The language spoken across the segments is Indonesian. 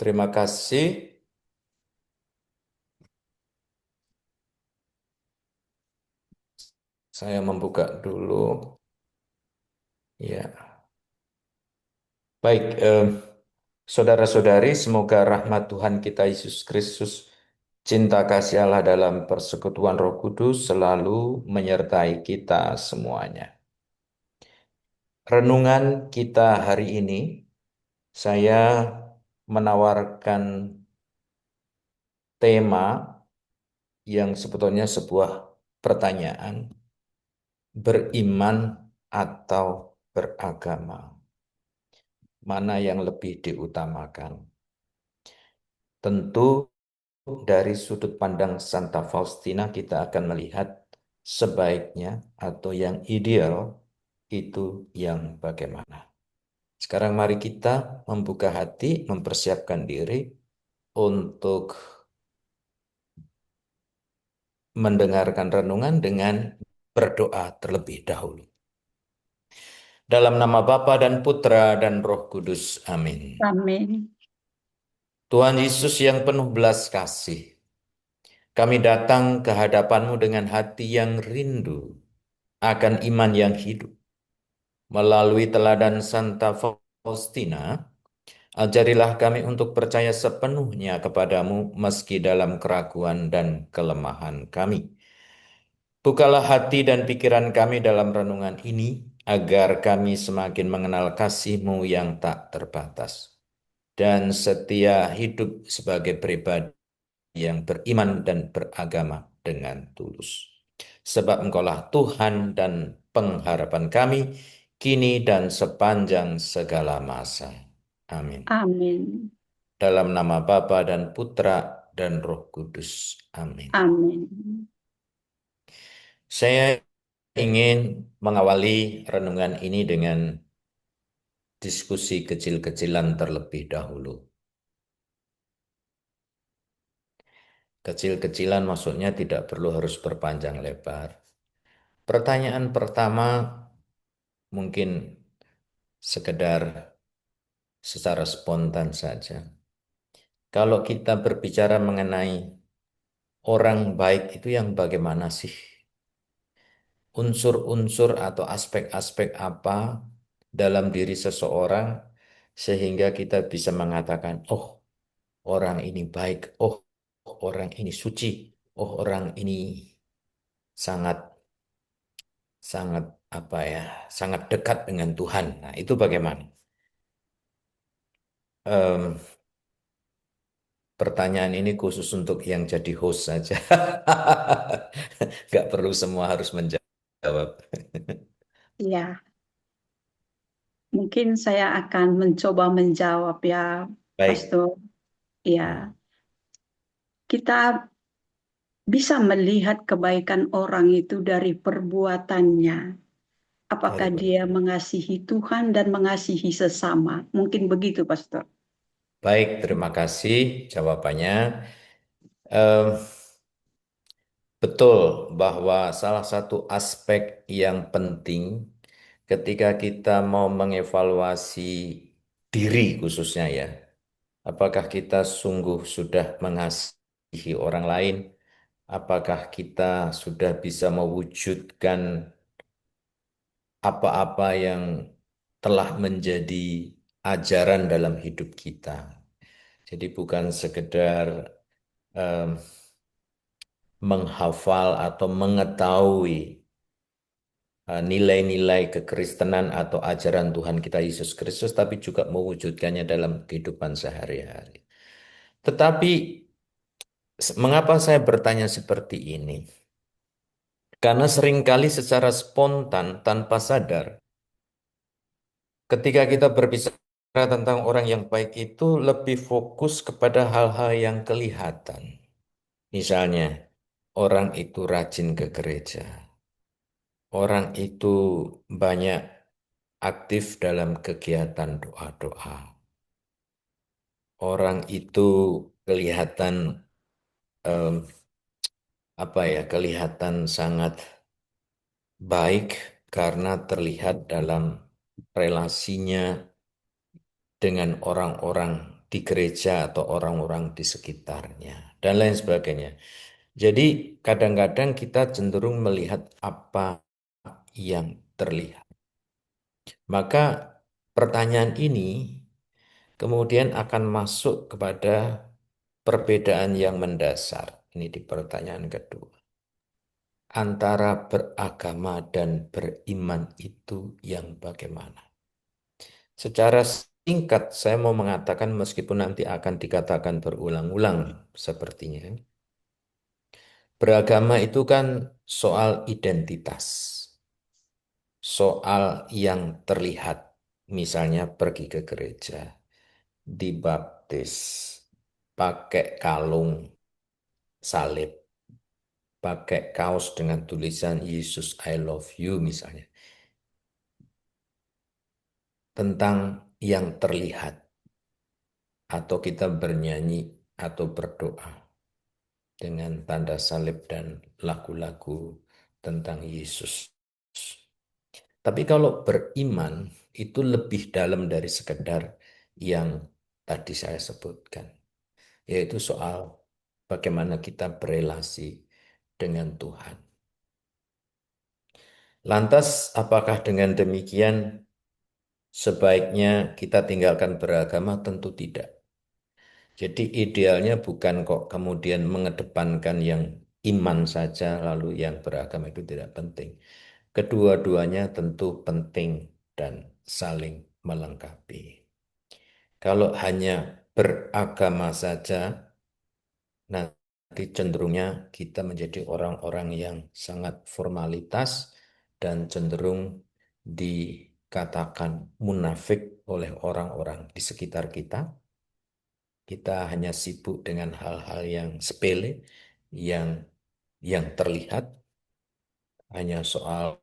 Terima kasih. Saya membuka dulu. Ya, baik. Saudara-saudari, semoga rahmat Tuhan kita Yesus Kristus, cinta kasih Allah dalam persekutuan Roh Kudus selalu menyertai kita semuanya. Renungan kita hari ini, saya menawarkan tema yang sebetulnya sebuah pertanyaan, beriman atau beragama. Mana yang lebih diutamakan? Tentu dari sudut pandang Santa Faustina kita akan melihat sebaiknya atau yang ideal itu yang bagaimana. Sekarang mari kita membuka hati, mempersiapkan diri untuk mendengarkan renungan dengan berdoa terlebih dahulu. Dalam nama Bapa dan Putra dan Roh Kudus. Amin. Amin. Tuhan Yesus yang penuh belas kasih, kami datang ke hadapan-Mu dengan hati yang rindu akan iman yang hidup. Melalui teladan Santa Faustina, ajarilah kami untuk percaya sepenuhnya kepadamu meski dalam keraguan dan kelemahan kami. Bukalah hati dan pikiran kami dalam renungan ini, agar kami semakin mengenal kasih-Mu yang tak terbatas dan setia hidup sebagai pribadi yang beriman dan beragama dengan tulus. Sebab Engkaulah Tuhan dan pengharapan kami, kini dan sepanjang segala masa. Amin. Amin. Dalam nama Bapa dan Putra dan Roh Kudus. Amin. Amin. Saya ingin mengawali renungan ini dengan diskusi kecil-kecilan terlebih dahulu. Kecil-kecilan maksudnya tidak perlu harus berpanjang lebar. Pertanyaan pertama mungkin sekedar secara spontan saja. Kalau kita berbicara mengenai orang baik itu yang bagaimana sih? Unsur-unsur atau aspek-aspek apa dalam diri seseorang sehingga kita bisa mengatakan, oh orang ini baik, oh orang ini suci, oh orang ini sangat sangat apa ya, sangat dekat dengan Tuhan. Nah, itu bagaimana? Em, Pertanyaan ini khusus untuk yang jadi host saja. Nggak perlu semua harus menjawab. Ya, mungkin saya akan mencoba menjawab ya, Baik. Pastor. Ya, Hmm, kita bisa melihat kebaikan orang itu dari perbuatannya. Apakah dari dia perempuan. mengasihi Tuhan dan mengasihi sesama? Mungkin begitu, Pastor. Baik, terima kasih jawabannya. Em, Betul bahwa salah satu aspek yang penting ketika kita mau mengevaluasi diri khususnya ya, apakah kita sungguh sudah mengasihi orang lain? Apakah kita sudah bisa mewujudkan apa-apa yang telah menjadi ajaran dalam hidup kita? Jadi bukan sekedar em, menghafal atau mengetahui nilai-nilai kekristenan atau ajaran Tuhan kita Yesus Kristus, tapi juga mewujudkannya dalam kehidupan sehari-hari. Tetapi mengapa saya bertanya seperti ini? Karena seringkali secara spontan tanpa sadar, ketika kita berbicara tentang orang yang baik itu lebih fokus kepada hal-hal yang kelihatan. Misalnya, orang itu rajin ke gereja, orang itu banyak aktif dalam kegiatan doa-doa. Orang itu kelihatan em, apa ya, kelihatan sangat baik karena terlihat dalam relasinya dengan orang-orang. di gereja atau orang-orang di sekitarnya, dan lain sebagainya. Jadi kadang-kadang kita cenderung melihat apa yang terlihat. Maka pertanyaan ini kemudian akan masuk kepada perbedaan yang mendasar. Ini di pertanyaan kedua. Antara beragama dan beriman itu yang bagaimana? Secara singkat saya mau mengatakan meskipun nanti akan dikatakan berulang-ulang sepertinya. Beragama itu kan soal identitas, soal yang terlihat. Misalnya pergi ke gereja, dibaptis, pakai kalung salib, pakai kaos dengan tulisan Yesus I love you misalnya. Tentang yang terlihat atau kita bernyanyi atau berdoa dengan tanda salib dan lagu-lagu tentang Yesus. Tapi kalau beriman itu lebih dalam dari sekedar yang tadi saya sebutkan, yaitu soal bagaimana kita berelasi dengan Tuhan. Lantas, apakah dengan demikian sebaiknya kita tinggalkan beragama? Tentu tidak. Jadi idealnya bukan kok kemudian mengedepankan yang iman saja lalu yang beragama itu tidak penting. Kedua-duanya tentu penting dan saling melengkapi. Kalau hanya beragama saja, nanti cenderungnya kita menjadi orang-orang yang sangat formalitas dan cenderung dikatakan munafik oleh orang-orang di sekitar kita. Kita hanya sibuk dengan hal-hal yang sepele, yang terlihat, hanya soal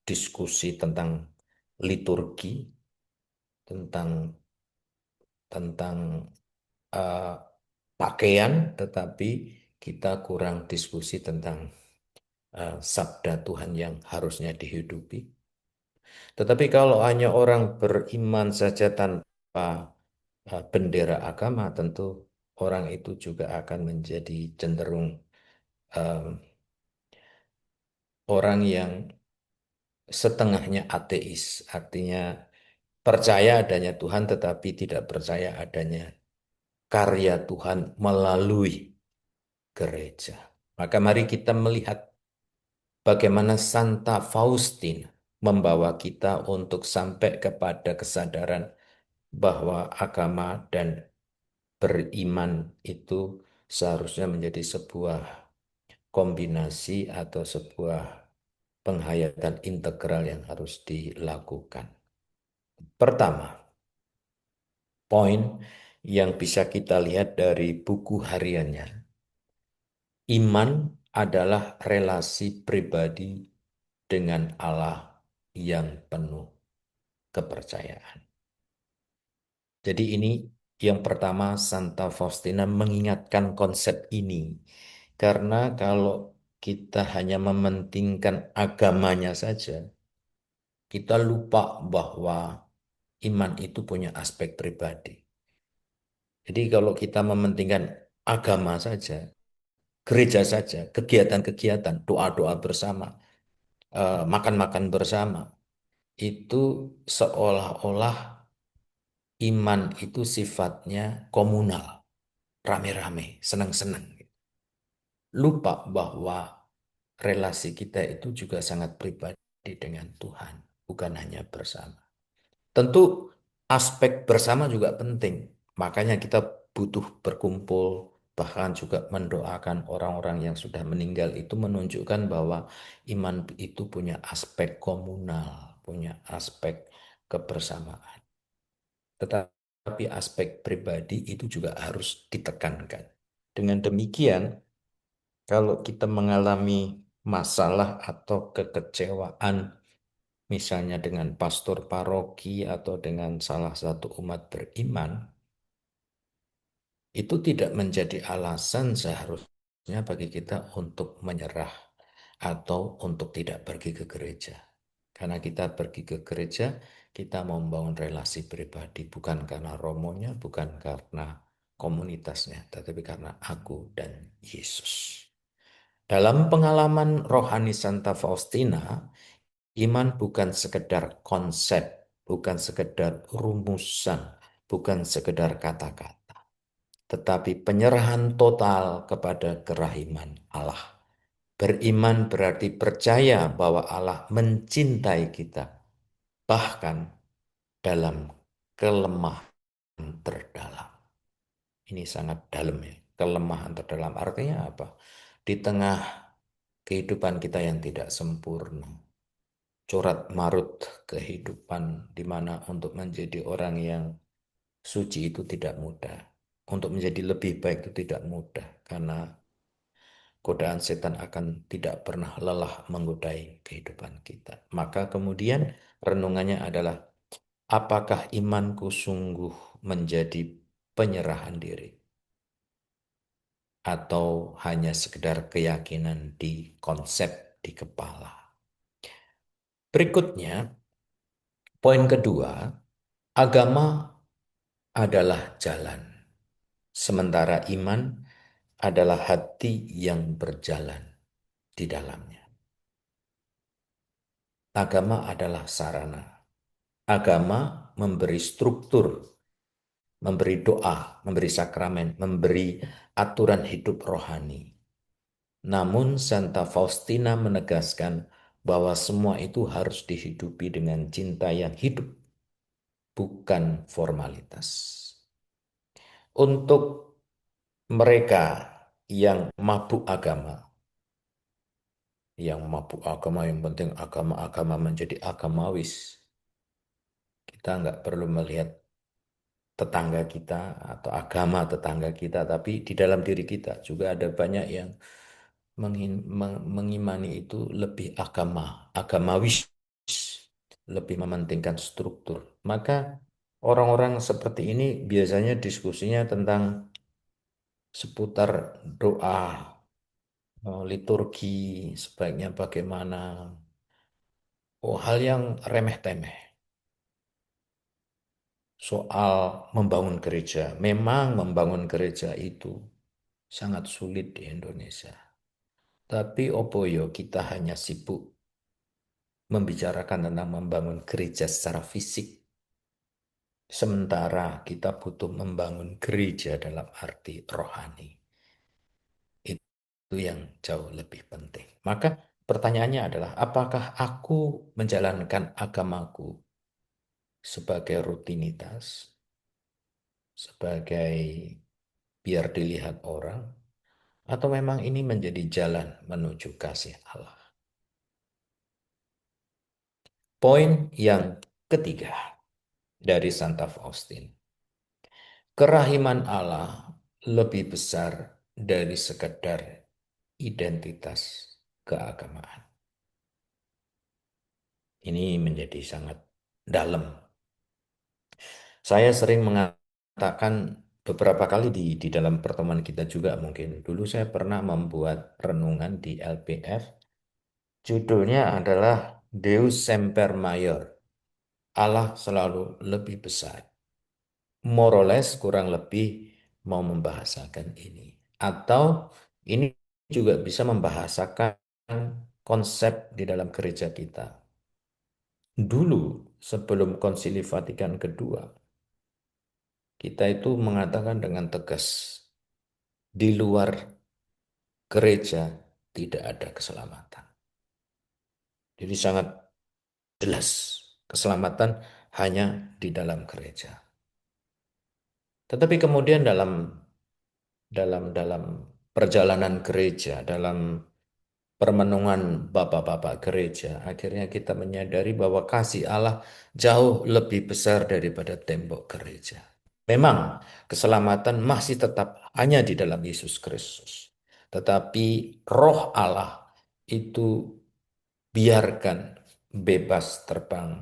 diskusi tentang liturgi, tentang tentang eh, pakaian, tetapi kita kurang diskusi tentang sabda Tuhan yang harusnya dihidupi. Tetapi kalau hanya orang beriman saja tanpa bendera agama, tentu orang itu juga akan menjadi cenderung eh, orang yang setengahnya ateis, artinya percaya adanya Tuhan tetapi tidak percaya adanya karya Tuhan melalui gereja. Maka mari kita melihat bagaimana Santa Faustina membawa kita untuk sampai kepada kesadaran bahwa agama dan beriman itu seharusnya menjadi sebuah kombinasi atau sebuah penghayatan integral yang harus dilakukan. Pertama, poin yang bisa kita lihat dari buku hariannya, iman adalah relasi pribadi dengan Allah yang penuh kepercayaan. Jadi ini yang pertama Santa Faustina mengingatkan konsep ini. Karena kalau kita hanya mementingkan agamanya saja, kita lupa bahwa iman itu punya aspek pribadi. Jadi kalau kita mementingkan agama saja, gereja saja, kegiatan-kegiatan, doa-doa bersama, makan-makan bersama, itu seolah-olah iman itu sifatnya komunal, rame-rame, senang-senang. Lupa bahwa relasi kita itu juga sangat pribadi dengan Tuhan, bukan hanya bersama. Tentu aspek bersama juga penting, makanya kita butuh berkumpul, bahkan juga mendoakan orang-orang yang sudah meninggal itu menunjukkan bahwa iman itu punya aspek komunal, punya aspek kebersamaan. Tetapi aspek pribadi itu juga harus ditekankan. Dengan demikian, kalau kita mengalami masalah atau kekecewaan, misalnya dengan pastor paroki atau dengan salah satu umat beriman, itu tidak menjadi alasan seharusnya bagi kita untuk menyerah atau untuk tidak pergi ke gereja. Karena kita pergi ke gereja, Kita mau membangun relasi pribadi bukan karena romonya, bukan karena komunitasnya, tetapi karena aku dan Yesus. Dalam pengalaman rohani Santa Faustina, iman bukan sekedar konsep, bukan sekedar rumusan, bukan sekedar kata-kata, tetapi penyerahan total kepada kerahiman Allah. Beriman berarti percaya bahwa Allah mencintai kita, bahkan dalam kelemahan terdalam. Ini sangat dalam ya. Kelemahan terdalam artinya apa? Di tengah kehidupan kita yang tidak sempurna, corak marut kehidupan di mana untuk menjadi orang yang suci itu tidak mudah. Untuk menjadi lebih baik itu tidak mudah karena godaan setan akan tidak pernah lelah menggodai kehidupan kita. Maka kemudian renungannya adalah apakah imanku sungguh menjadi penyerahan diri atau hanya sekedar keyakinan di konsep di kepala. Berikutnya, poin kedua, agama adalah jalan, sementara iman adalah hati yang berjalan di dalamnya. Agama adalah sarana. Agama memberi struktur, memberi doa, memberi sakramen, memberi aturan hidup rohani. Namun Santa Faustina menegaskan bahwa semua itu harus dihidupi dengan cinta yang hidup, bukan formalitas. Untuk mereka yang mabuk agama, yang penting agama-agama menjadi agamawis, kita nggak perlu melihat tetangga kita atau agama tetangga kita, tapi di dalam diri kita juga ada banyak yang mengimani itu lebih agamawis, lebih mementingkan struktur. Maka orang-orang seperti ini biasanya diskusinya tentang seputar doa, liturgi, sebaiknya bagaimana. Oh, hal yang remeh-temeh. Soal membangun gereja. Memang membangun gereja itu sangat sulit di Indonesia. Tapi opo yo kita hanya sibuk membicarakan tentang membangun gereja secara fisik. Sementara kita butuh membangun gereja dalam arti rohani. Itu yang jauh lebih penting. Maka pertanyaannya adalah, apakah aku menjalankan agamaku sebagai rutinitas, sebagai biar dilihat orang, atau memang ini menjadi jalan menuju kasih Allah? Poin yang ketiga dari Santa Faustin. Kerahiman Allah lebih besar dari sekedar identitas keagamaan. Ini menjadi sangat dalam. Saya sering mengatakan beberapa kali di dalam pertemuan kita juga mungkin. Dulu saya pernah membuat renungan di LPF. Judulnya adalah Deus Semper Mayor. Allah selalu lebih besar. More or less kurang lebih mau membahasakan ini. Atau ini juga bisa membahasakan konsep di dalam gereja kita. Dulu sebelum Konsili Vatikan kedua, kita itu mengatakan dengan tegas, di luar gereja tidak ada keselamatan. Jadi sangat jelas, keselamatan hanya di dalam gereja. Tetapi kemudian dalam perjalanan gereja, dalam permenungan bapak-bapak gereja, akhirnya kita menyadari bahwa kasih Allah jauh lebih besar daripada tembok gereja. Memang keselamatan masih tetap hanya di dalam Yesus Kristus. Tetapi roh Allah itu biarkan bebas terbang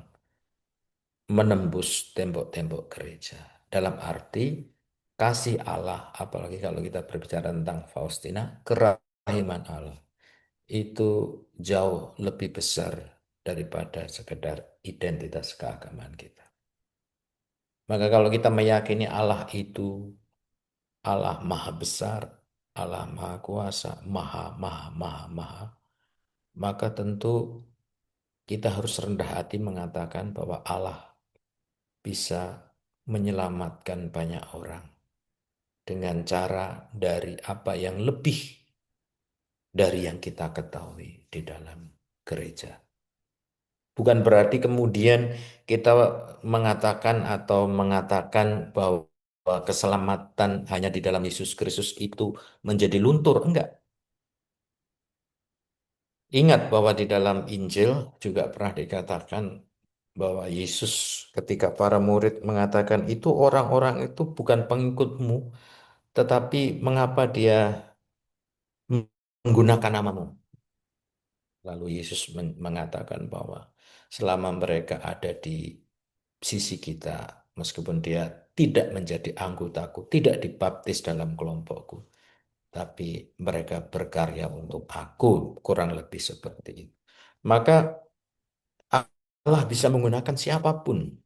menembus tembok-tembok gereja. Dalam arti kasih Allah, apalagi kalau kita berbicara tentang Faustina, kerahiman Allah itu jauh lebih besar daripada sekedar identitas keagamaan kita. Maka kalau kita meyakini Allah itu Allah Maha Besar, Allah Maha Kuasa, Maha, Maha, Maha, Maha, maka tentu kita harus rendah hati mengatakan bahwa Allah bisa menyelamatkan banyak orang dengan cara dari apa yang lebih dari yang kita ketahui di dalam gereja. Bukan berarti kemudian kita mengatakan bahwa keselamatan hanya di dalam Yesus Kristus itu menjadi luntur. Enggak. Ingat bahwa di dalam Injil juga pernah dikatakan bahwa Yesus ketika para murid mengatakan itu orang-orang itu bukan pengikutmu, tetapi mengapa dia menggunakan namamu? Lalu Yesus mengatakan bahwa selama mereka ada di sisi kita, meskipun dia tidak menjadi anggotaku, tidak dibaptis dalam kelompokku, tapi mereka berkarya untuk aku, kurang lebih seperti itu. Maka Allah bisa menggunakan siapapun.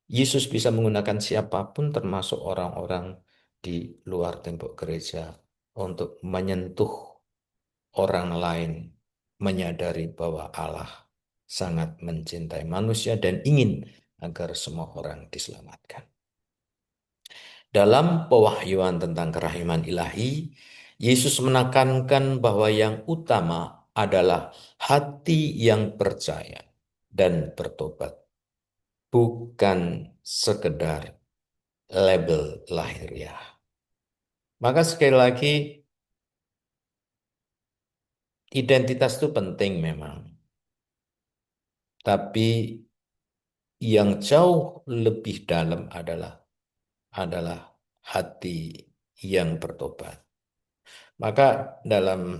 Yesus bisa menggunakan siapapun termasuk orang-orang di luar tembok gereja untuk menyentuh orang lain menyadari bahwa Allah sangat mencintai manusia dan ingin agar semua orang diselamatkan. Dalam pewahyuan tentang kerahiman ilahi, Yesus menekankan bahwa yang utama adalah hati yang percaya dan bertobat, bukan sekedar label lahiriah. Maka sekali lagi, identitas itu penting memang. Tapi yang jauh lebih dalam adalah hati yang bertobat. Maka dalam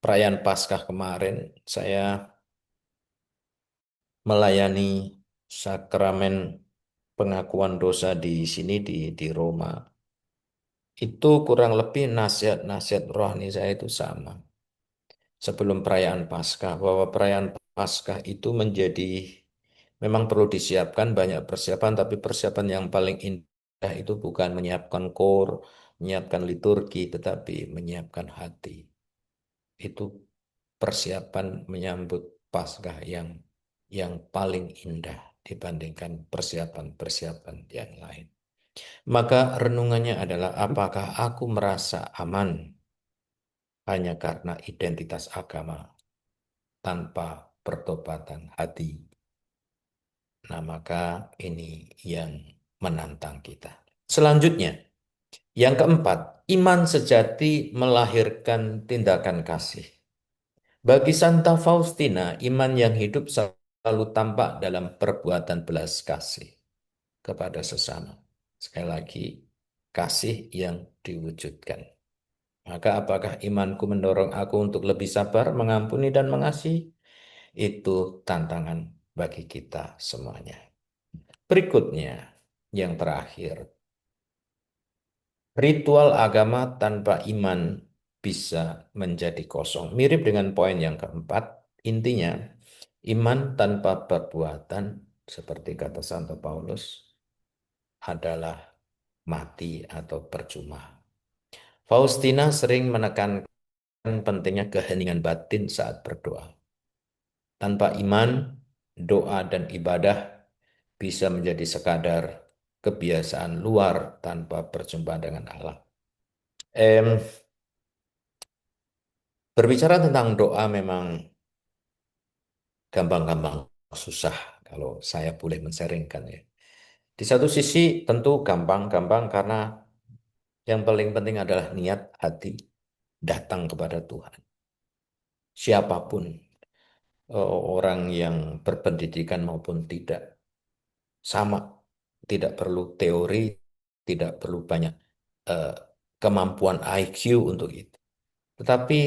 perayaan Paskah kemarin saya melayani sakramen pengakuan dosa di sini di Roma. Itu kurang lebih nasihat-nasihat rohani saya itu sama. Sebelum perayaan Paskah, bahwa perayaan Paskah itu memang perlu disiapkan banyak persiapan, tapi persiapan yang paling indah itu bukan menyiapkan kor, menyiapkan liturgi, tetapi menyiapkan hati. Itu persiapan menyambut Paskah yang paling indah dibandingkan persiapan-persiapan yang lain. Maka renungannya adalah apakah aku merasa aman hanya karena identitas agama tanpa pertobatan hati. Nah, maka ini yang menantang kita. Selanjutnya, yang keempat, iman sejati melahirkan tindakan kasih. Bagi Santa Faustina, iman yang hidup selalu tampak dalam perbuatan belas kasih kepada sesama. Sekali lagi, kasih yang diwujudkan. Maka apakah imanku mendorong aku untuk lebih sabar, mengampuni, dan mengasihi? Itu tantangan bagi kita semuanya. Berikutnya, yang terakhir, ritual agama tanpa iman bisa menjadi kosong. Mirip dengan poin yang keempat, intinya iman tanpa perbuatan, seperti kata Santo Paulus, adalah mati atau percuma. Faustina sering menekankan pentingnya keheningan batin saat berdoa. Tanpa iman, doa dan ibadah bisa menjadi sekadar kebiasaan luar tanpa perjumpaan dengan Allah. Em, Berbicara tentang doa memang gampang-gampang susah kalau saya boleh men-sharingkan ya. Di satu sisi tentu gampang-gampang karena yang paling penting adalah niat hati datang kepada Tuhan. Siapapun orang yang berpendidikan maupun tidak sama, tidak perlu teori, tidak perlu banyak eh, kemampuan IQ untuk itu. Tetapi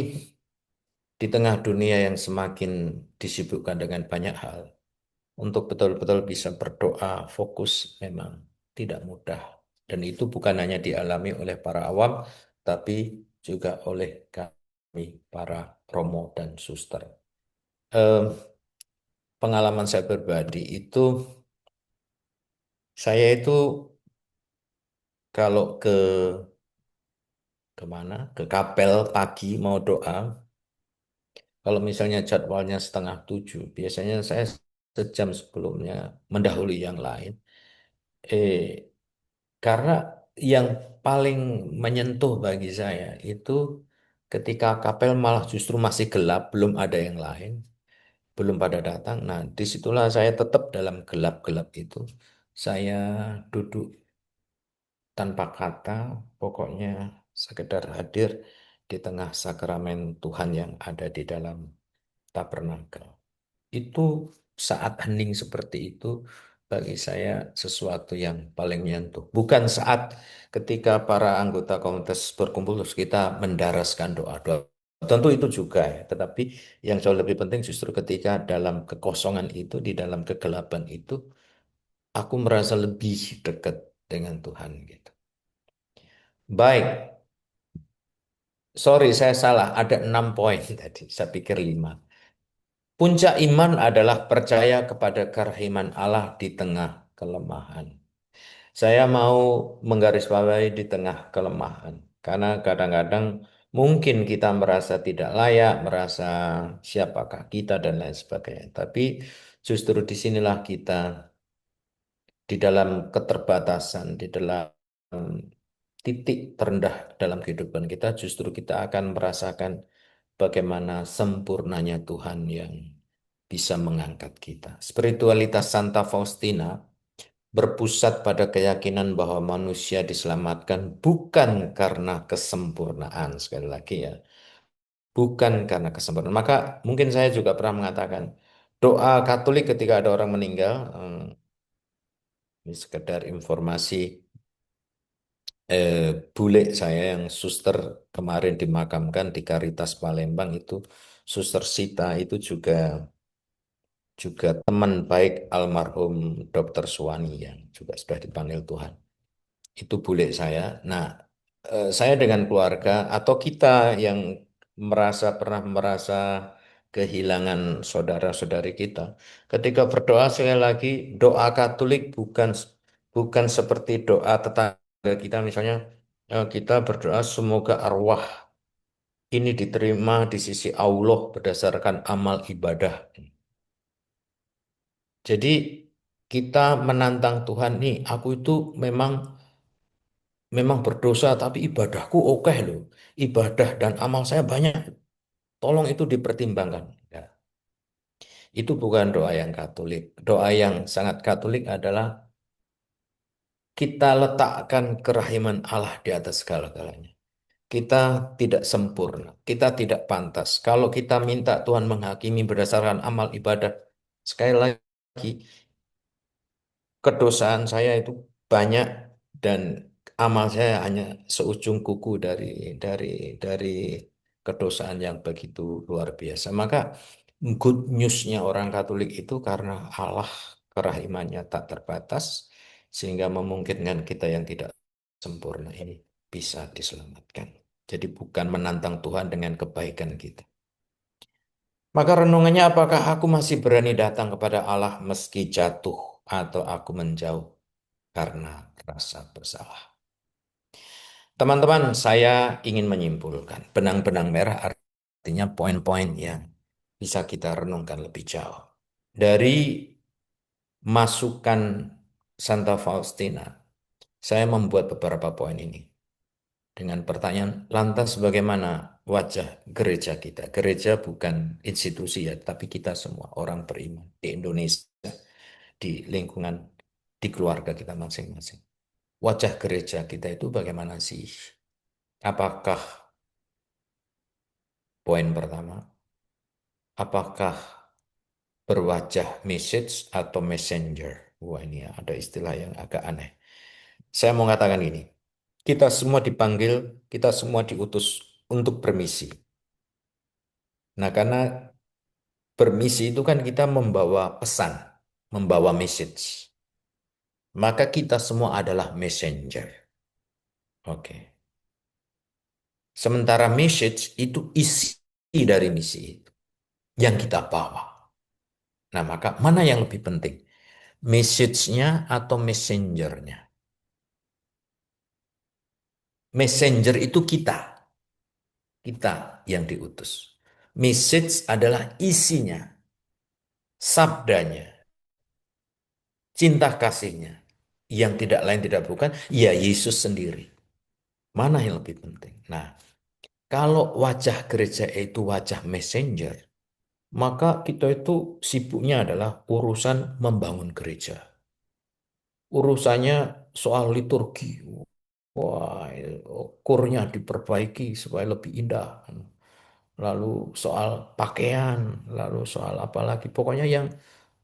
di tengah dunia yang semakin disibukkan dengan banyak hal, untuk betul-betul bisa berdoa fokus memang tidak mudah. Dan itu bukan hanya dialami oleh para awam, tapi juga oleh kami, para romo dan suster. pengalaman saya pribadi itu, saya itu kalau kemana? Ke kapel pagi mau doa. Kalau misalnya jadwalnya 6:30, biasanya saya sejam sebelumnya mendahului yang lain. Eh, karena yang paling menyentuh bagi saya itu ketika kapel malah justru masih gelap, belum ada yang lain, belum pada datang. Nah, disitulah saya tetap dalam gelap-gelap itu. Saya duduk tanpa kata, pokoknya sekedar hadir di tengah sakramen Tuhan yang ada di dalam tabernakel. Itu saat hening seperti itu bagi saya sesuatu yang paling menyentuh. Bukan saat ketika para anggota komunitas berkumpul terus kita mendaraskan doa-doa. Tentu itu juga ya, tetapi yang jauh lebih penting justru ketika dalam kekosongan itu, di dalam kegelapan itu, aku merasa lebih dekat dengan Tuhan gitu. Baik, sorry saya salah, ada 6 poin tadi, saya pikir 5. Puncak iman adalah percaya kepada kerahiman Allah di tengah kelemahan. Saya mau menggarisbawahi di tengah kelemahan. Karena kadang-kadang mungkin kita merasa tidak layak, merasa siapakah kita dan lain sebagainya. Tapi justru disinilah kita di dalam keterbatasan, di dalam titik terendah dalam kehidupan kita, justru kita akan merasakan bagaimana sempurnanya Tuhan yang bisa mengangkat kita. Spiritualitas Santa Faustina berpusat pada keyakinan bahwa manusia diselamatkan bukan karena kesempurnaan, sekali lagi ya, bukan karena kesempurnaan. Maka mungkin saya juga pernah mengatakan doa Katolik ketika ada orang meninggal, ini sekedar informasi, eh, bule saya yang suster kemarin dimakamkan di Caritas Palembang itu, Suster Sita itu juga teman baik almarhum Dr. Suwani yang juga sudah dipanggil Tuhan. Itu bule saya. Nah, saya dengan keluarga atau kita yang pernah merasa kehilangan saudara-saudari kita, ketika berdoa sekali lagi doa Katolik bukan seperti doa tetangga kita, misalnya kita berdoa semoga arwah ini diterima di sisi Allah berdasarkan amal ibadah. Jadi kita menantang Tuhan nih, aku itu memang memang berdosa tapi ibadahku oke loh. Ibadah dan amal saya banyak. Tolong itu dipertimbangkan. Ya, itu bukan doa yang Katolik. Doa yang sangat Katolik adalah kita letakkan kerahiman Allah di atas segala-galanya. Kita tidak sempurna, kita tidak pantas. Kalau kita minta Tuhan menghakimi berdasarkan amal ibadah, sekali lagi kedosaan saya itu banyak dan amal saya hanya seujung kuku dari dari kedosaan yang begitu luar biasa. Maka good news-nya orang Katolik itu karena Allah kerahimannya tak terbatas sehingga memungkinkan kita yang tidak sempurna ini bisa diselamatkan. Jadi bukan menantang Tuhan dengan kebaikan kita. Maka renungannya apakah aku masih berani datang kepada Allah meski jatuh atau aku menjauh karena rasa bersalah. Teman-teman, saya ingin menyimpulkan benang-benang merah artinya poin-poin yang bisa kita renungkan lebih jauh. Dari masukan Santa Faustina, saya membuat beberapa poin ini dengan pertanyaan, lantas bagaimana wajah gereja kita? Gereja bukan institusi ya, tapi kita semua orang beriman di Indonesia, di lingkungan, di keluarga kita masing-masing. Wajah gereja kita itu bagaimana sih? Apakah poin pertama, apakah berwajah message atau messenger? Wah ini ya, ada istilah yang agak aneh. Saya mau katakan ini, kita semua dipanggil, kita semua diutus untuk bermisi. Nah karena bermisi itu kan kita membawa pesan, membawa message. Maka kita semua adalah messenger. Oke. Sementara message itu isi dari misi itu yang kita bawa. Nah, maka mana yang lebih penting? Message-nya atau messenger-nya? Messenger itu kita, kita yang diutus. Message adalah isinya, sabdanya, cinta kasihnya. Yang tidak lain tidak bukan, ya Yesus sendiri. Mana yang lebih penting? Nah, kalau wajah gereja itu wajah messenger, maka kita itu sibuknya adalah urusan membangun gereja. Urusannya soal liturgi. Wah, kurnya diperbaiki supaya lebih indah. Lalu soal pakaian, lalu soal apa lagi. Pokoknya yang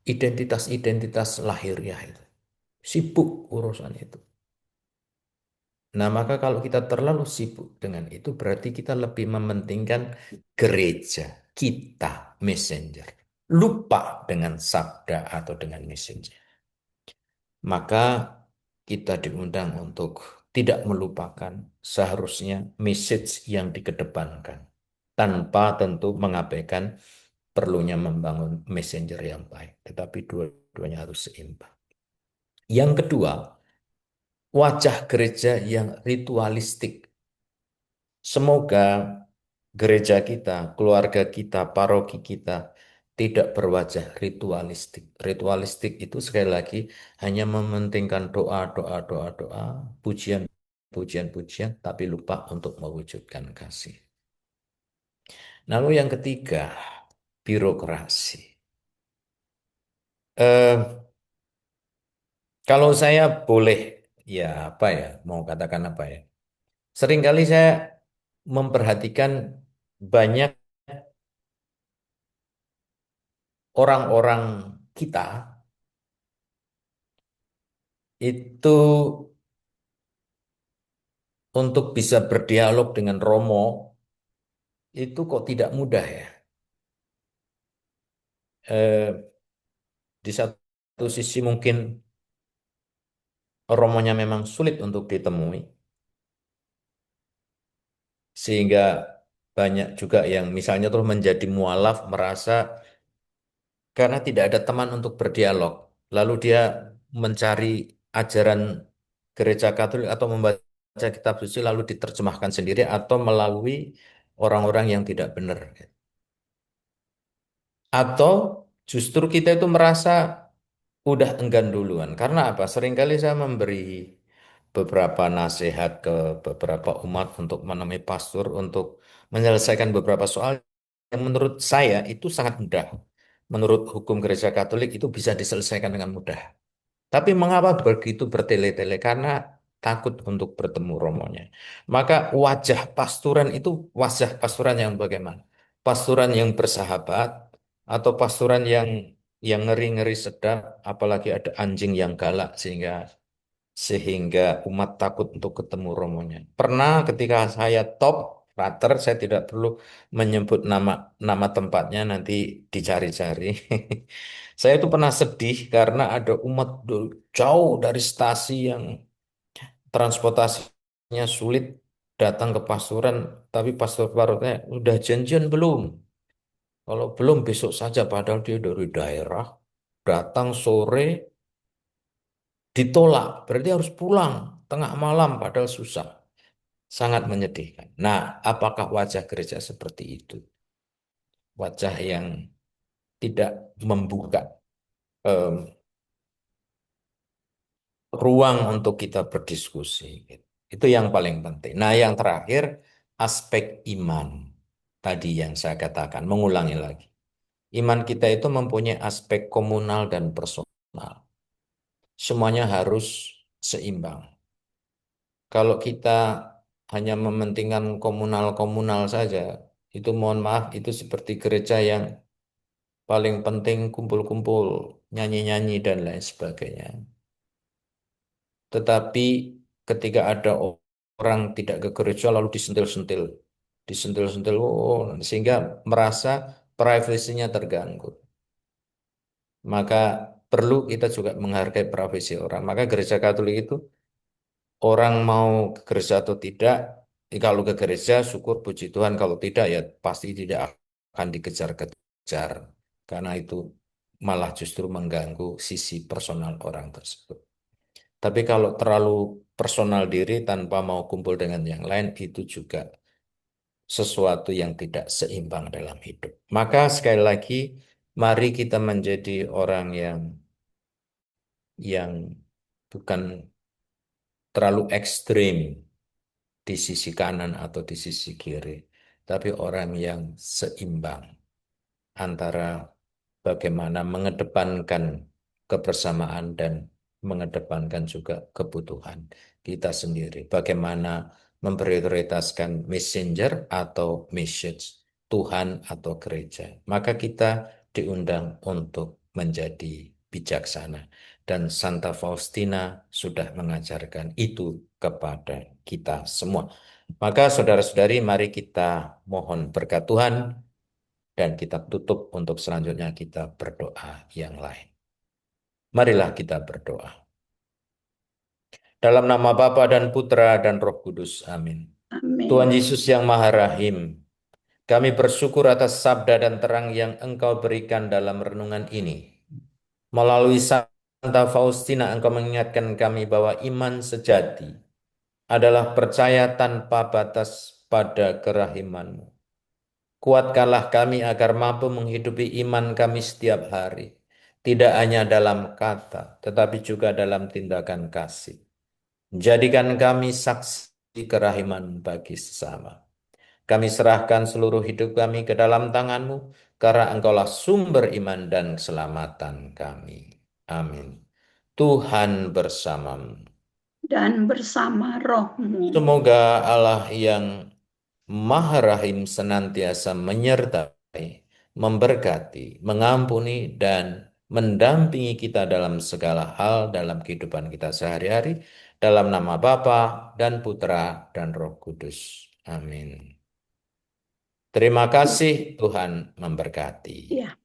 identitas-identitas lahiriah itu. Sibuk urusan itu. Nah, maka kalau kita terlalu sibuk dengan itu, berarti kita lebih mementingkan gereja, kita, messenger. Lupa dengan sabda atau dengan messenger. Maka kita diundang untuk tidak melupakan seharusnya message yang dikedepankan. Tanpa tentu mengabaikan perlunya membangun messenger yang baik. Tetapi dua-duanya harus seimbang. Yang kedua, wajah gereja yang ritualistik. Semoga gereja kita, keluarga kita, paroki kita tidak berwajah ritualistik. Ritualistik itu sekali lagi hanya mementingkan doa, doa, doa, doa, pujian, pujian, pujian, tapi lupa untuk mewujudkan kasih. Lalu yang ketiga, birokrasi. Eh, Kalau saya boleh, ya apa ya, mau katakan apa ya? Seringkali saya memperhatikan banyak orang-orang kita itu untuk bisa berdialog dengan Romo itu kok tidak mudah ya. Eh, di satu sisi mungkin Romonya memang sulit untuk ditemui, sehingga banyak juga yang misalnya terus menjadi mualaf merasa karena tidak ada teman untuk berdialog. Lalu dia mencari ajaran gereja Katolik atau membaca kitab suci lalu diterjemahkan sendiri atau melalui orang-orang yang tidak benar. Atau justru kita itu merasa udah enggan duluan. Karena apa? Seringkali saya memberi beberapa nasihat ke beberapa umat untuk menemui pastor untuk menyelesaikan beberapa soal yang menurut saya itu sangat mudah. Menurut hukum gereja Katolik itu bisa diselesaikan dengan mudah. Tapi mengapa begitu bertele-tele? Karena takut untuk bertemu romonya. Maka wajah pasturan itu wajah pasturan yang bagaimana? Pasturan yang bersahabat atau pasturan yang ngeri-ngeri sedap, apalagi ada anjing yang galak sehingga umat takut untuk ketemu romonya. Pernah ketika saya top rater, saya tidak perlu menyebut nama nama tempatnya, nanti dicari-cari. Saya itu pernah sedih karena ada umat jauh dari stasi yang transportasinya sulit datang ke pasturan, tapi pastor-pastornya udah janjian belum? Kalau belum besok saja, padahal dia dari daerah datang sore ditolak, berarti harus pulang tengah malam padahal susah. Sangat menyedihkan. Nah, apakah wajah gereja seperti itu? Wajah yang tidak membuka em, ruang untuk kita berdiskusi. Itu yang paling penting. Nah, yang terakhir, aspek iman. Tadi yang saya katakan, mengulangi lagi. Iman kita itu mempunyai aspek komunal dan personal. Semuanya harus seimbang. Kalau kita hanya mementingkan komunal-komunal saja, itu mohon maaf, itu seperti gereja yang paling penting kumpul-kumpul, nyanyi-nyanyi, dan lain sebagainya. Tetapi ketika ada orang tidak ke gereja lalu disentil-sentil, disentil-sentil, oh, sehingga merasa privasinya terganggu. Maka perlu kita juga menghargai privasi orang. Maka gereja Katolik itu orang mau ke gereja atau tidak, kalau ke gereja syukur puji Tuhan, kalau tidak ya pasti tidak akan dikejar-kejar. Karena itu malah justru mengganggu sisi personal orang tersebut. Tapi kalau terlalu personal diri tanpa mau kumpul dengan yang lain, itu juga sesuatu yang tidak seimbang dalam hidup. Maka sekali lagi, mari kita menjadi orang yang bukan terlalu ekstrim di sisi kanan atau di sisi kiri, tapi orang yang seimbang antara bagaimana mengedepankan kebersamaan dan mengedepankan juga kebutuhan kita sendiri. Bagaimana memprioritaskan messenger atau message, Tuhan atau gereja. Maka kita diundang untuk menjadi bijaksana. Dan Santa Faustina sudah mengajarkan itu kepada kita semua. Maka saudara-saudari, mari kita mohon berkat Tuhan dan kita tutup untuk selanjutnya kita berdoa yang lain. Marilah kita berdoa. Dalam nama Bapa dan Putra dan Roh Kudus. Amin. Tuhan Amin. Yesus yang Maha Rahim, kami bersyukur atas sabda dan terang yang Engkau berikan dalam renungan ini. Melalui Santa Faustina, Engkau mengingatkan kami bahwa iman sejati adalah percaya tanpa batas pada kerahiman-Mu. Kuatkanlah kami agar mampu menghidupi iman kami setiap hari, tidak hanya dalam kata, tetapi juga dalam tindakan kasih. Jadikan kami saksi kerahiman bagi sesama. Kami serahkan seluruh hidup kami ke dalam tangan-Mu, karena Engkaulah sumber iman dan keselamatan kami. Amin. Tuhan bersamamu. Dan bersama rohmu. Semoga Allah yang Maha Rahim senantiasa menyertai, memberkati, mengampuni, dan mendampingi kita dalam segala hal dalam kehidupan kita sehari-hari. Dalam nama Bapa dan Putra dan Roh Kudus. Amin. Terima kasih, Tuhan memberkati. Ya.